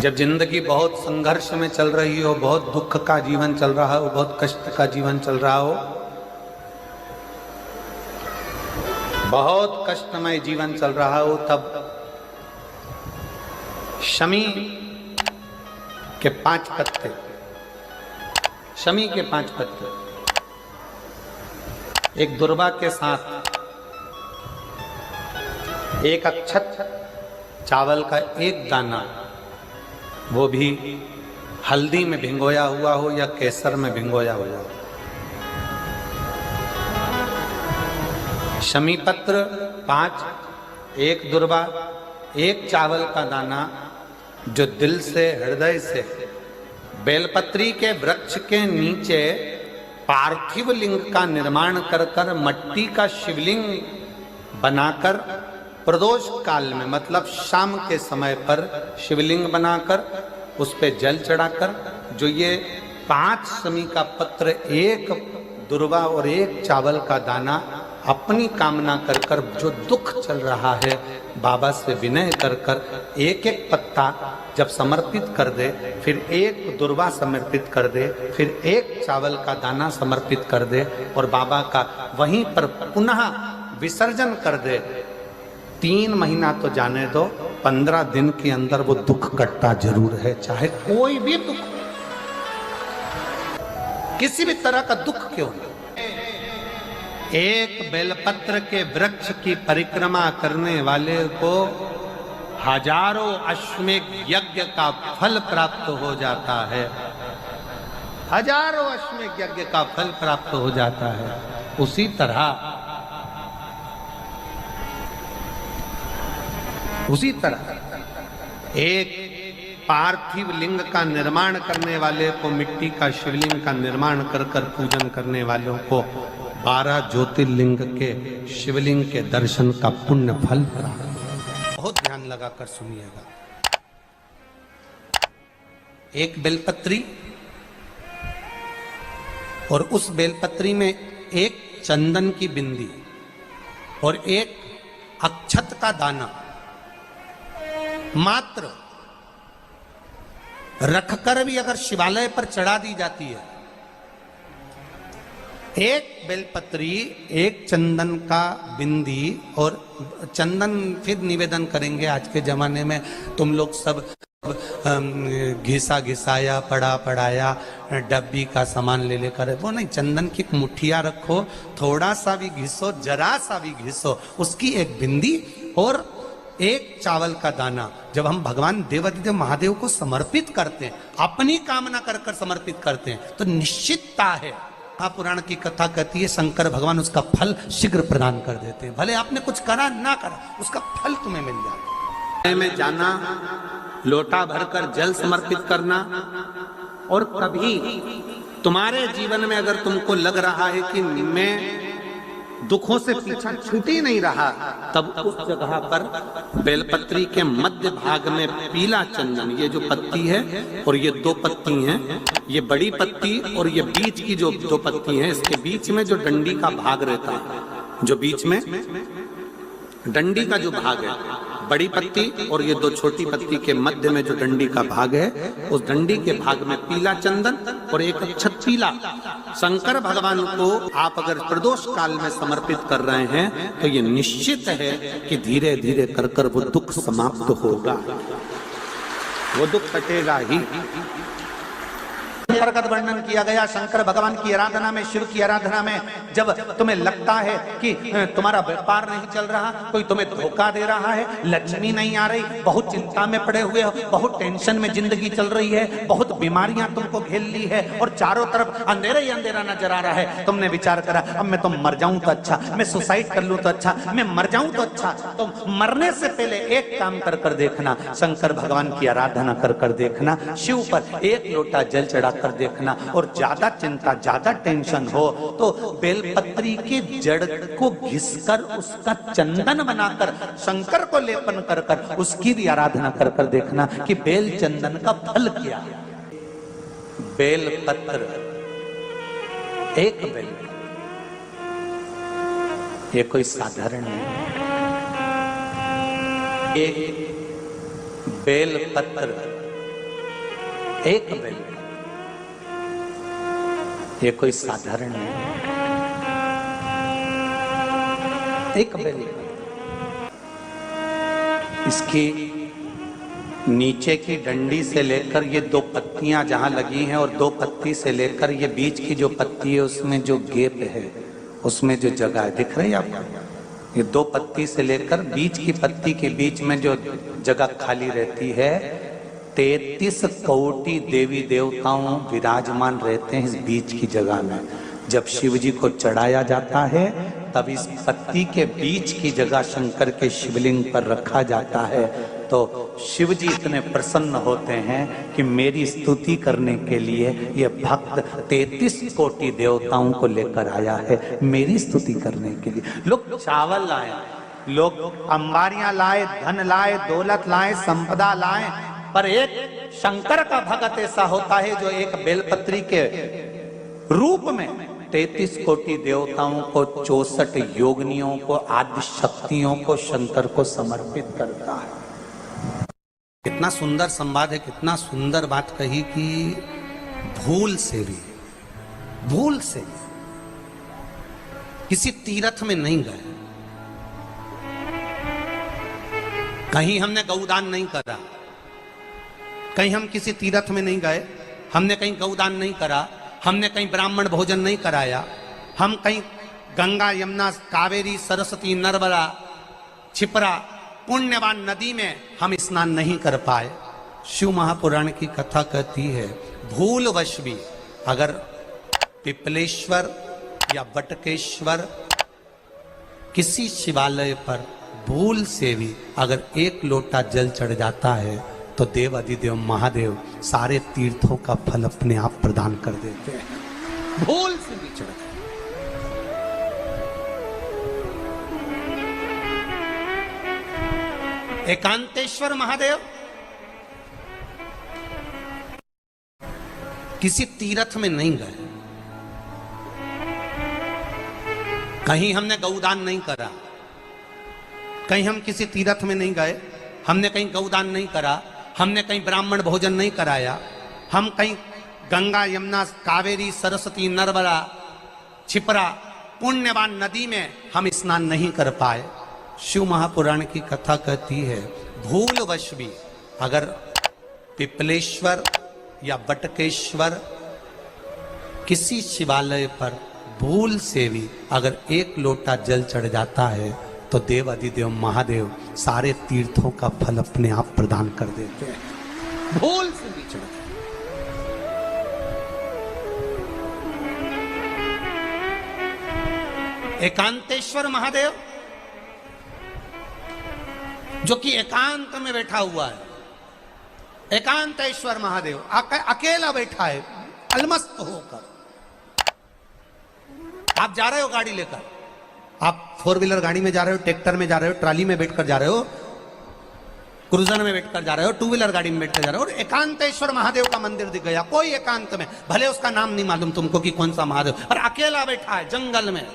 जब जिंदगी बहुत संघर्ष में चल रही हो, बहुत दुख का जीवन चल रहा हो, बहुत कष्ट का जीवन चल रहा हो, बहुत कष्टमय जीवन चल रहा हो, तब शमी के 5 पत्ते, शमी के 5 पत्ते एक दुर्वा के साथ एक अक्षत चावल का एक दाना, वो भी हल्दी में भिंगोया हुआ हो या केसर में भिंगोया हुआ हो, शमी पत्र 5, एक दुर्वा, एक चावल का दाना, जो दिल से हृदय से बेलपत्री के वृक्ष के नीचे पार्थिव लिंग का निर्माण कर कर मट्टी का शिवलिंग बनाकर प्रदोष काल में, मतलब शाम के समय पर शिवलिंग बनाकर उस पे जल चढ़ाकर, जो ये 5 शमी का पत्र, एक दुर्वा और एक चावल का दाना अपनी कामना कर कर, जो दुख चल रहा है बाबा से विनय कर कर एक एक पत्ता जब समर्पित कर दे, फिर एक दुर्वा समर्पित कर दे, फिर एक चावल का दाना समर्पित कर दे और बाबा का वहीं पर पुनः विसर्जन कर दे, 3 महीना तो जाने दो, 15 दिन के अंदर वो दुख कटता जरूर है, चाहे कोई भी दुख, किसी भी तरह का दुख क्यों न। एक बेलपत्र के वृक्ष की परिक्रमा करने वाले को हजारों अश्वमेध यज्ञ का फल प्राप्त हो जाता है, हजारों अश्वमेध यज्ञ का फल प्राप्त हो जाता है। उसी तरह एक पार्थिव लिंग का निर्माण करने वाले को, मिट्टी का शिवलिंग का निर्माण कर कर पूजन करने वालों को 12 ज्योतिर्लिंग के शिवलिंग के दर्शन का पुण्य फल प्राप्त। बहुत ध्यान लगाकर सुनिएगा। एक बेलपत्री और उस बेलपत्री में एक चंदन की बिंदी और एक अक्षत का दाना मात्र रखकर भी अगर शिवालय पर चढ़ा दी जाती है, एक बेलपत्री, एक चंदन का बिंदी, और चंदन फिर निवेदन करेंगे आज के जमाने में तुम लोग सब घिसा घिसाया, पड़ा पड़ाया, डब्बी का सामान ले लेकर, वो नहीं, चंदन की एक मुठिया रखो, थोड़ा सा भी घिसो, जरा सा भी घिसो, उसकी एक बिंदी और एक चावल का दाना, जब हम भगवान देवाधिदेव महादेव को समर्पित करते हैं, अपनी कामना कर कर समर्पित करते हैं, तो निश्चितता है, पुराण की कथा कहती है शंकर भगवान उसका फल शीघ्र प्रदान कर देते हैं। भले आपने कुछ करा ना करा, उसका फल तुम्हें मिल जाता। में जाना, लोटा भरकर जल समर्पित करना, और कभी तुम्हारे जीवन में अगर तुमको लग रहा है कि मैं दुखों से पीछा छूट ही नहीं रहा, तब उस जगह पर बेलपत्री के मध्य भाग में पीला चंदन, ये जो पत्ती है और ये 2 पत्ती हैं, ये बड़ी पत्ती और ये बीच की जो 2 पत्ती हैं, इसके बीच में जो डंडी का भाग रहता है, जो बीच में डंडी का जो भाग है, बड़ी पत्ती और ये 2 छोटी पत्ती के मध्य में जो डंडी का भाग है, उस डंडी के भाग में पीला चंदन और एक अक्षत पीला, शंकर भगवान को आप अगर प्रदोष काल में समर्पित कर रहे हैं, तो ये निश्चित है कि धीरे धीरे कर कर वो दुख समाप्त होगा, वो दुख कटेगा ही। प्रगत वर्णन किया गया शंकर भगवान की आराधना में, शिव की आराधना में, जब तुम्हें लगता है कि तुम्हारा व्यापार नहीं चल रहा, कोई तुम्हें धोखा दे रहा है, लक्ष्मी नहीं आ रही, बहुत चिंता में पड़े हुए हो, बहुत टेंशन में जिंदगी चल रही है, बहुत बीमारियां तुमको घेर ली है और चारों तरफ अंधेरा ही अंधेरा नजर आ रहा है, तुमने विचार करा अब मैं तो मर जाऊं तो अच्छा, मैं सुसाइड कर लूं तो अच्छा, मैं मर जाऊं तो अच्छा, तो मरने से पहले एक काम कर कर देखना, शंकर भगवान की आराधना कर कर देखना, शिव पर एक लोटा जल चढ़ा कर देखना, और ज्यादा चिंता, ज्यादा टेंशन हो तो बेलपत्री के जड़ को घिसकर उसका चंदन बनाकर शंकर को लेपन कर कर उसकी भी आराधना कर कर देखना कि बेल चंदन का फल क्या है। बेलपत्र, एक बेल, ये कोई साधारण नहीं, एक बेलपत्र एक बेल, ये कोई साधारण नहीं, एक बेल। इसकी नीचे की डंडी से लेकर ये दो पत्तियां जहां लगी हैं और दो पत्ती से लेकर ये बीच की जो पत्ती है उसमें जो गैप है, उसमें जो जगह है, दिख रही है आपको? ये दो पत्ती से लेकर बीच की पत्ती के बीच में जो जगह खाली रहती है, 33 कोटि देवी देवताओं विराजमान रहते हैं इस बीच की जगह में। जब शिव जी को चढ़ाया जाता है तब इस पत्ती के बीच की जगह शंकर के शिवलिंग पर रखा जाता है। तो शिव जी इतने प्रसन्न होते हैं कि मेरी स्तुति करने के लिए ये भक्त 33 कोटि देवताओं को लेकर आया है, मेरी स्तुति करने के लिए। लोग चावल लाए, लोग अंबारियां लाए, धन लाए, दौलत लाए, संपदा लाए, पर एक शंकर का भक्त ऐसा होता है जो एक बेलपत्री के रूप में 33 कोटि देवताओं को, 64 योगिनियों को, आदि शक्तियों को शंकर को समर्पित करता है। कितना सुंदर संवाद है, कितना सुंदर बात कही कि भूल से भी किसी तीर्थ में नहीं गए, कहीं हमने गौदान नहीं करा, कहीं हम किसी तीर्थ में नहीं गए, हमने कहीं गौदान नहीं करा, हमने कहीं ब्राह्मण भोजन नहीं कराया, हम कहीं गंगा यमुना कावेरी सरस्वती नर्मदा छिपरा पुण्यवान नदी में हम स्नान नहीं कर पाए। शिव महापुराण की कथा कहती है भूलवश भी अगर पिपलेश्वर या बटकेश्वर किसी शिवालय पर भूल से भी अगर एक लोटा जल चढ़ जाता है तो देव अधिदेव महादेव सारे तीर्थों का फल अपने आप प्रदान कर देते हैं। भूल से भी चढ़ गए। एकांतेश्वर महादेव किसी तीर्थ में नहीं गए, कहीं हमने गौदान नहीं करा, कहीं हम किसी तीर्थ में नहीं गए, हमने कहीं गौदान नहीं करा, हमने कहीं ब्राह्मण भोजन नहीं कराया, हम कहीं गंगा यमुना कावेरी सरस्वती नर्मदा छिपरा पुण्यवान नदी में हम स्नान नहीं कर पाए। शिव महापुराण की कथा कहती है भूलवश भी अगर पिपलेश्वर या बटकेश्वर किसी शिवालय पर भूल से भी अगर एक लोटा जल चढ़ जाता है तो देव अधिदेव महादेव सारे तीर्थों का फल अपने आप प्रदान कर देते हैं। भूल से भी चढ़ गए। एकांतेश्वर महादेव जो कि एकांत में बैठा हुआ है, एकांतेश्वर महादेव अकेला बैठा है अलमस्त होकर। आप जा रहे हो गाड़ी लेकर, आप 4 व्हीलर गाड़ी में जा रहे हो, ट्रैक्टर में जा रहे हो, ट्राली में बैठकर जा रहे हो, क्रूजर में बैठकर जा रहे हो, 2 व्हीलर गाड़ी में बैठकर जा रहे हो, और एकांतेश्वर महादेव का मंदिर दिख गया कोई एकांत में, भले उसका नाम नहीं मालूम तुमको कि कौन सा महादेव, और अकेला बैठा है जंगल में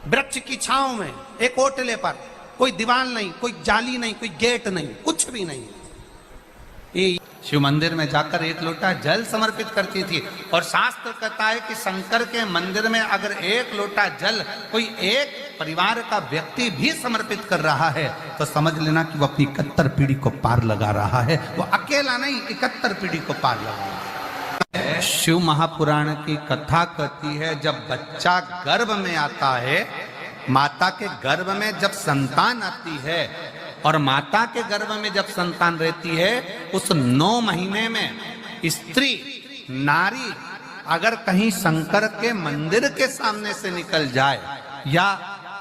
वृक्ष की छांव में एक ओटले पर, कोई दीवार नहीं, कोई जाली नहीं, कोई गेट नहीं, कुछ भी नहीं। ये शिव मंदिर में जाकर एक लोटा जल समर्पित करती थी। और शास्त्र कहता है कि शंकर के मंदिर में अगर एक लोटा जल कोई एक परिवार का व्यक्ति भी समर्पित कर रहा है तो समझ लेना कि वो अपनी 71 पीढ़ी को पार लगा रहा है। वो अकेला नहीं, 71 पीढ़ी को पार लगा रहा है। शिव महापुराण की कथा कहती है जब बच्चा गर्भ में आता है, माता के गर्भ में जब संतान आती है और माता के गर्भ में जब संतान रहती है, उस 9 महीने में स्त्री नारी अगर कहीं शंकर के मंदिर के सामने से निकल जाए या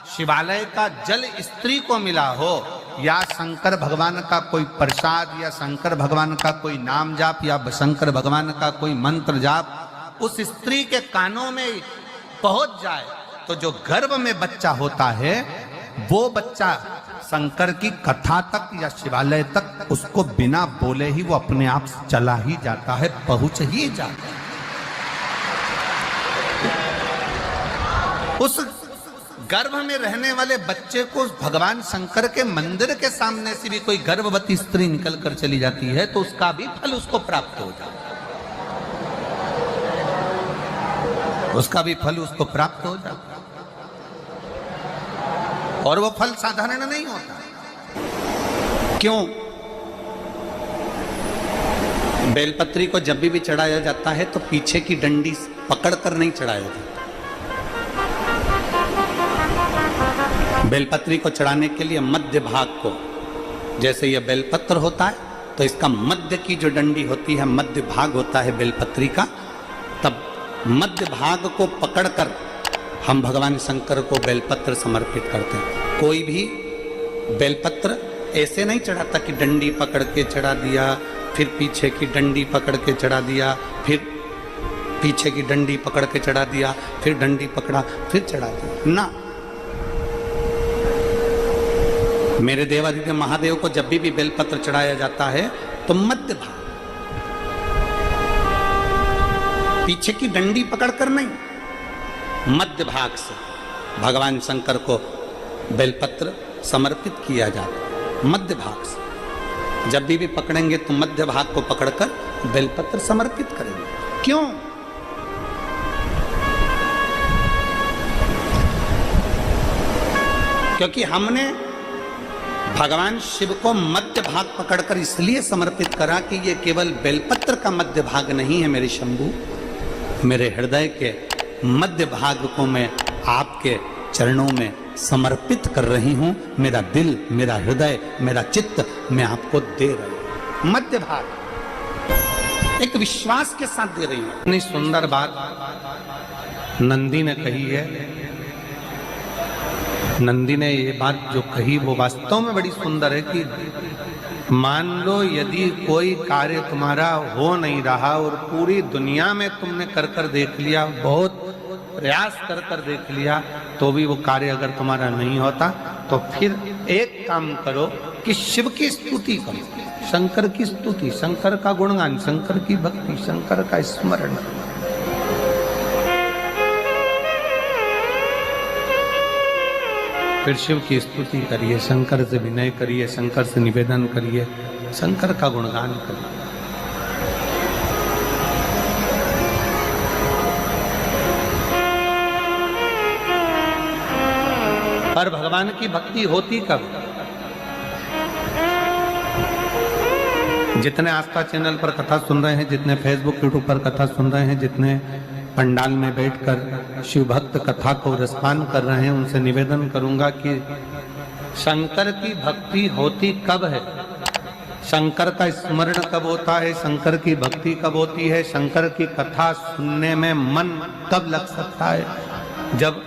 शिवालय का जल स्त्री को मिला हो या शंकर भगवान का कोई प्रसाद या शंकर भगवान का कोई नाम जाप या शंकर भगवान का कोई मंत्र जाप उस स्त्री के कानों में पहुंच जाए तो जो गर्भ में बच्चा होता है वो बच्चा शंकर की कथा तक या शिवालय तक उसको बिना बोले ही वो अपने आप चला ही जाता है, पहुंच ही जाता है। उस गर्भ में रहने वाले बच्चे को भगवान शंकर के मंदिर के सामने से भी कोई गर्भवती स्त्री निकल कर चली जाती है तो उसका भी फल उसको प्राप्त हो जाता है। उसका भी फल उसको प्राप्त हो जाता, और वो फल साधारण नहीं होता। क्यों? बेलपत्री को जब भी चढ़ाया जाता है तो पीछे की डंडी पकड़कर नहीं चढ़ाया जाता। बेलपत्री को चढ़ाने के लिए मध्य भाग को, जैसे यह बेलपत्र होता है तो इसका मध्य की जो डंडी होती है, मध्य भाग होता है बेलपत्री का, तब मध्य भाग को पकड़कर हम भगवान शंकर को बेलपत्र समर्पित करते हैं। कोई भी बेलपत्र ऐसे नहीं चढ़ाता कि डंडी पकड़ के चढ़ा दिया, फिर पीछे की डंडी पकड़ के चढ़ा दिया, फिर पीछे की डंडी पकड़ के चढ़ा दिया, फिर डंडी पकड़ा, फिर चढ़ा दिया ना। मेरे देवादिदेव महादेव को जब भी बेलपत्र चढ़ाया जाता है तो मध्य भाग, पीछे की डंडी पकड़कर नहीं, मध्य भाग से भगवान शंकर को बेलपत्र समर्पित किया जाता है। मध्य भाग से जब भी पकड़ेंगे तो मध्य भाग को पकड़कर बेलपत्र समर्पित करेंगे। क्यों? क्योंकि हमने भगवान शिव को मध्य भाग पकड़कर इसलिए समर्पित करा कि ये केवल बेलपत्र का मध्य भाग नहीं है मेरे शंभू, मेरे हृदय के मध्य भाग को मैं आपके चरणों में समर्पित कर रही हूं। मेरा दिल, मेरा हृदय, मेरा चित्त मैं आपको दे रही हूं। मध्य भाग एक विश्वास के साथ दे रही हूं। इतनी सुंदर बात नंदी ने कही है। नंदी ने ये बात जो कही वो वास्तव में बड़ी सुंदर है कि मान लो यदि कोई कार्य तुम्हारा हो नहीं रहा और पूरी दुनिया में तुमने कर कर देख लिया, बहुत प्रयास कर कर देख लिया, तो भी वो कार्य अगर तुम्हारा नहीं होता तो फिर एक काम करो कि शिव की स्तुति करो, शंकर की स्तुति, शंकर का गुणगान, शंकर की भक्ति, शंकर का स्मरण। फिर शिव की स्तुति करिए, शंकर से विनय करिए, शंकर से निवेदन करिए, शंकर का गुणगान करिए। पर भगवान की भक्ति होती कब? जितने आस्था चैनल पर कथा सुन रहे हैं, जितने फेसबुक यूट्यूब पर कथा सुन रहे हैं, जितने पंडाल में बैठकर शिव भक्त कथा को रसपान कर रहे हैं, उनसे निवेदन करूंगा कि शंकर की भक्ति होती कब है, शंकर का स्मरण कब होता है, शंकर की भक्ति कब होती है, शंकर की कथा सुनने में मन कब लग सकता है? जब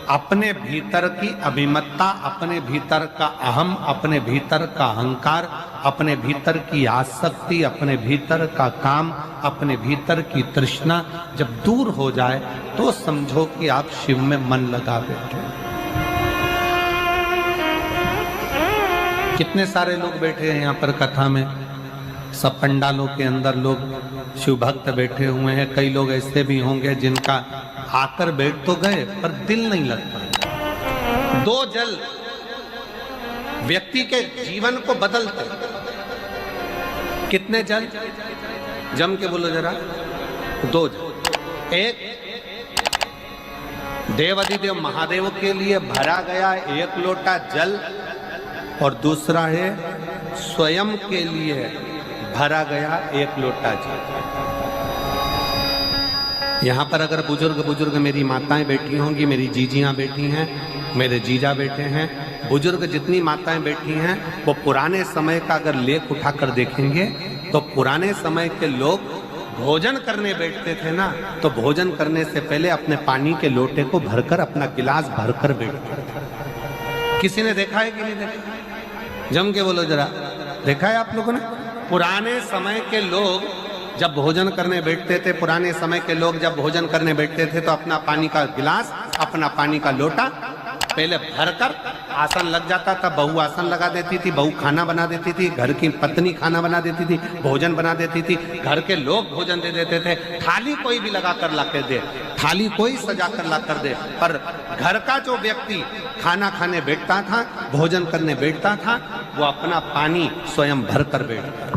अपने भीतर की अभिमत्ता, अपने भीतर का अहम, अपने भीतर का अहंकार, अपने भीतर की आसक्ति, अपने भीतर का काम, अपने भीतर की तृष्णा जब दूर हो जाए तो समझो कि आप शिव में मन लगा बैठे। कितने सारे लोग बैठे हैं यहाँ पर कथा में, सब पंडालों के अंदर लोग शिव भक्त बैठे हुए हैं। कई लोग ऐसे भी होंगे जिनका आकर बैठ तो गए पर दिल नहीं लगता। दो जल व्यक्ति के जीवन को बदलते। कितने जल? जम के बोलो जरा। दो जल। एक देवादिदेव महादेव के लिए भरा गया 1 लोटा जल और दूसरा है स्वयं के लिए भरा गया 1 लोटा जल। यहाँ पर अगर बुजुर्ग मेरी माताएं बैठी होंगी, मेरी जीजियाँ बैठी हैं, मेरे जीजा बैठे हैं, बुजुर्ग जितनी माताएं बैठी हैं वो पुराने समय का अगर लेख उठाकर देखेंगे तो पुराने समय के लोग भोजन करने बैठते थे ना, तो भोजन करने से पहले अपने पानी के लोटे को भरकर, अपना गिलास भरकर बैठते थे। किसी ने देखा है कि नहीं देखा? जम के बोलो जरा, देखा है आप लोगों ने? पुराने समय के लोग जब भोजन करने बैठते थे, पुराने समय के लोग जब भोजन करने बैठते थे तो अपना पानी का गिलास, अपना पानी का लोटा पहले भरकर आसन लग जाता था। बहू आसन लगा देती थी, बहू खाना बना देती थी, घर की पत्नी खाना बना देती थी, भोजन बना देती थी, घर के लोग भोजन दे देते थे। थाली कोई भी लगा कर ला कर दे, थाली कोई सजा कर ला कर दे, पर घर का जो व्यक्ति खाना खाने बैठता था, भोजन करने बैठता था, वो अपना पानी स्वयं भर कर बैठता।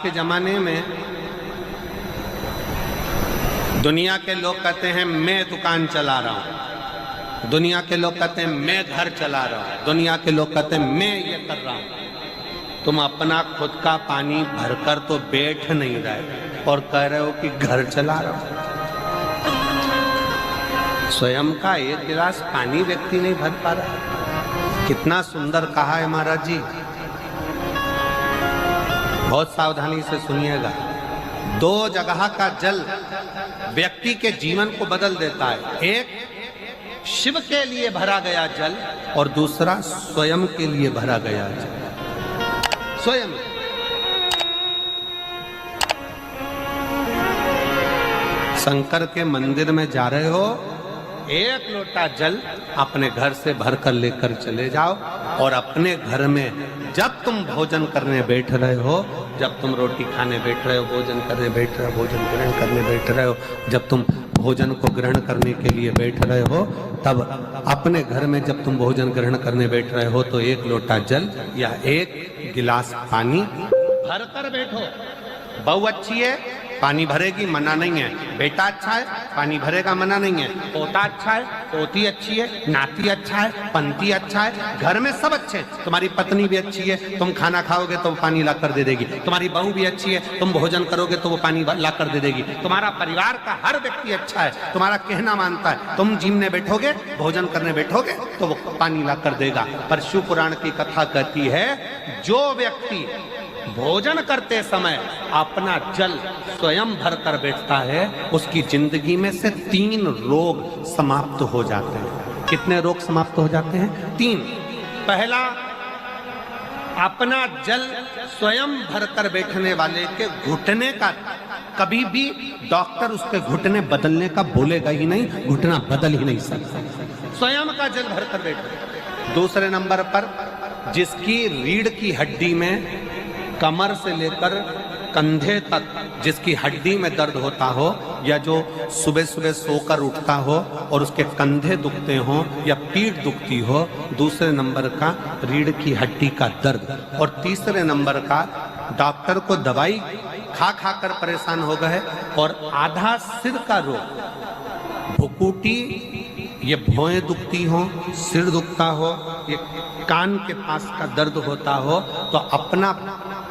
के जमाने में दुनिया के लोग कहते हैं मैं दुकान चला रहा हूं, दुनिया के लोग कहते हैं मैं घर चला रहा हूं, दुनिया के लोग कहते हैं मैं ये कर रहा हूं। तुम अपना खुद का पानी भरकर तो बैठ नहीं रहे और कह रहे हो कि घर चला रहा हूं। स्वयं का एक गिलास पानी व्यक्ति नहीं भर पा रहा। कितना सुंदर कहा है महाराज जी। बहुत सावधानी से सुनिएगा। दो जगह का जल व्यक्ति के जीवन को बदल देता है। एक शिव के लिए भरा गया जल और दूसरा स्वयं के लिए भरा गया जल। स्वयं शंकर के मंदिर में जा रहे हो, एक लोटा जल अपने घर से भरकर लेकर चले जाओ और अपने घर में जब तुम भोजन करने बैठ रहे हो, जब तुम रोटी खाने बैठ रहे हो, भोजन करने बैठ रहे हो, भोजन ग्रहण करने बैठ रहे हो, जब तुम भोजन को ग्रहण करने के लिए बैठ रहे हो, तब अपने घर में जब तुम भोजन ग्रहण करने बैठ रहे हो तो एक लोटा जल या एक गिलास पानी भरकर बैठो। बहू अच्छी है, पानी भरेगी, मना नहीं है। बेटा अच्छा है, पानी भरेगा, मना नहीं है। पोता अच्छा है, पोती अच्छी है, नाती अच्छा है, पंती अच्छा है, घर में सब अच्छे। तुम्हारी पत्नी भी अच्छी है, तुम खाना खाओगे तो वो पानी ला कर दे देगी। तुम्हारी बहू भी अच्छी है, तुम भोजन करोगे तो वो पानी ला कर दे देगी। तुम्हारा परिवार का हर व्यक्ति अच्छा है, तुम्हारा कहना मानता है। तुम जिमने बैठोगे, भोजन करने बैठोगे तो वो पानी ला कर देगा। पर शिव पुराण की कथा कहती है, जो व्यक्ति भोजन करते समय अपना जल स्वयं भर कर बैठता है, उसकी जिंदगी में से 3 रोग समाप्त हो जाते हैं। कितने रोग समाप्त हो जाते हैं? 3। पहला, अपना जल स्वयं भर कर बैठने वाले के घुटने का कभी भी डॉक्टर उसके घुटने बदलने का बोलेगा ही नहीं, घुटना बदल ही नहीं सकता। स्वयं का जल भर कर बैठो। दूसरे नंबर पर, जिसकी रीढ़ की हड्डी में कमर से लेकर कंधे तक जिसकी हड्डी में दर्द होता हो, या जो सुबह सुबह सोकर उठता हो और उसके कंधे दुखते हो या पीठ दुखती हो। दूसरे नंबर का रीढ़ की हड्डी का दर्द। और तीसरे नंबर का, डॉक्टर को दवाई खा खा कर परेशान हो गए और आधा सिर का रोग, भुकुटी, ये भौएं दुखती हो, सिर दुखता हो, ये कान के पास का दर्द होता हो, तो अपना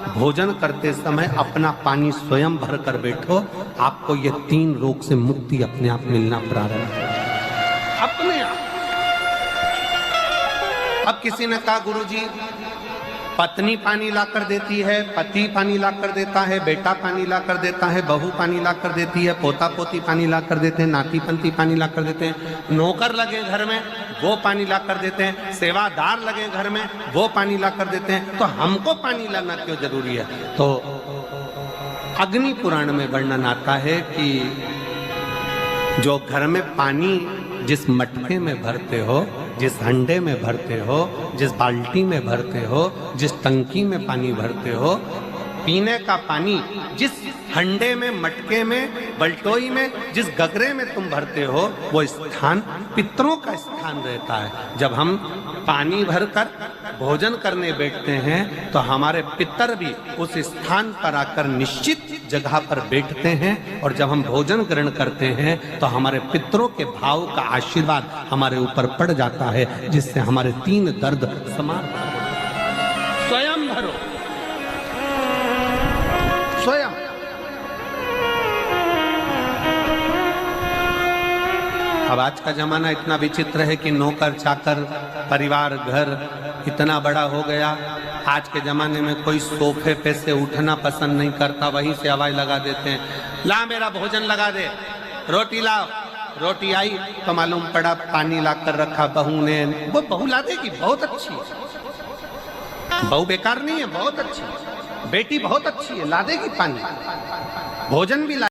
भोजन करते समय अपना पानी स्वयं भर कर बैठो। आपको ये 3 रोग से मुक्ति अपने आप मिलना प्रारंभ है, अपने आप। अब किसी ने कहा, गुरुजी पत्नी पानी ला कर देती है, पति पानी ला कर देता है, बेटा पानी ला कर देता है, बहू पानी ला कर देती है, पोता पोती पानी ला कर देते हैं, नाती पंती पानी ला कर देते हैं, नौकर लगे घर में वो पानी ला कर देते हैं, सेवादार लगे घर में वो पानी ला कर देते हैं, तो हमको पानी लाना क्यों जरूरी है? तो अग्नि पुराण में वर्णन आता है कि जो घर में पानी जिस मटके में भरते हो, जिस हंडे में भरते हो, जिस बाल्टी में भरते हो, जिस टंकी में पानी भरते हो, पीने का पानी जिस हंडे में, मटके में, बल्टोई में, जिस गगरे में तुम भरते हो, वो स्थान पितरों का स्थान रहता है। जब हम पानी भरकर भोजन करने बैठते हैं तो हमारे पितर भी उस स्थान पर आकर निश्चित जगह पर बैठते हैं, और जब हम भोजन ग्रहण करते हैं तो हमारे पितरों के भाव का आशीर्वाद हमारे ऊपर पड़ जाता है, जिससे हमारे 3 दर्द समाप्त हो जाते। स्वयं भरो, स्वयं। अब आज का जमाना इतना विचित्र है कि नौकर चाकर, परिवार, घर इतना बड़ा हो गया। आज के जमाने में कोई सोफे पे से उठना पसंद नहीं करता, वहीं से आवाज लगा देते हैं, ला मेरा भोजन लगा दे, रोटी लाओ। रोटी आई तो मालूम पड़ा पानी ला कर रखा बहू ने। वो बहू ला देगी, बहुत अच्छी है, बहू बेकार नहीं है, बहुत अच्छी है, बेटी बहुत अच्छी है, ला देगी पानी, भोजन भी ला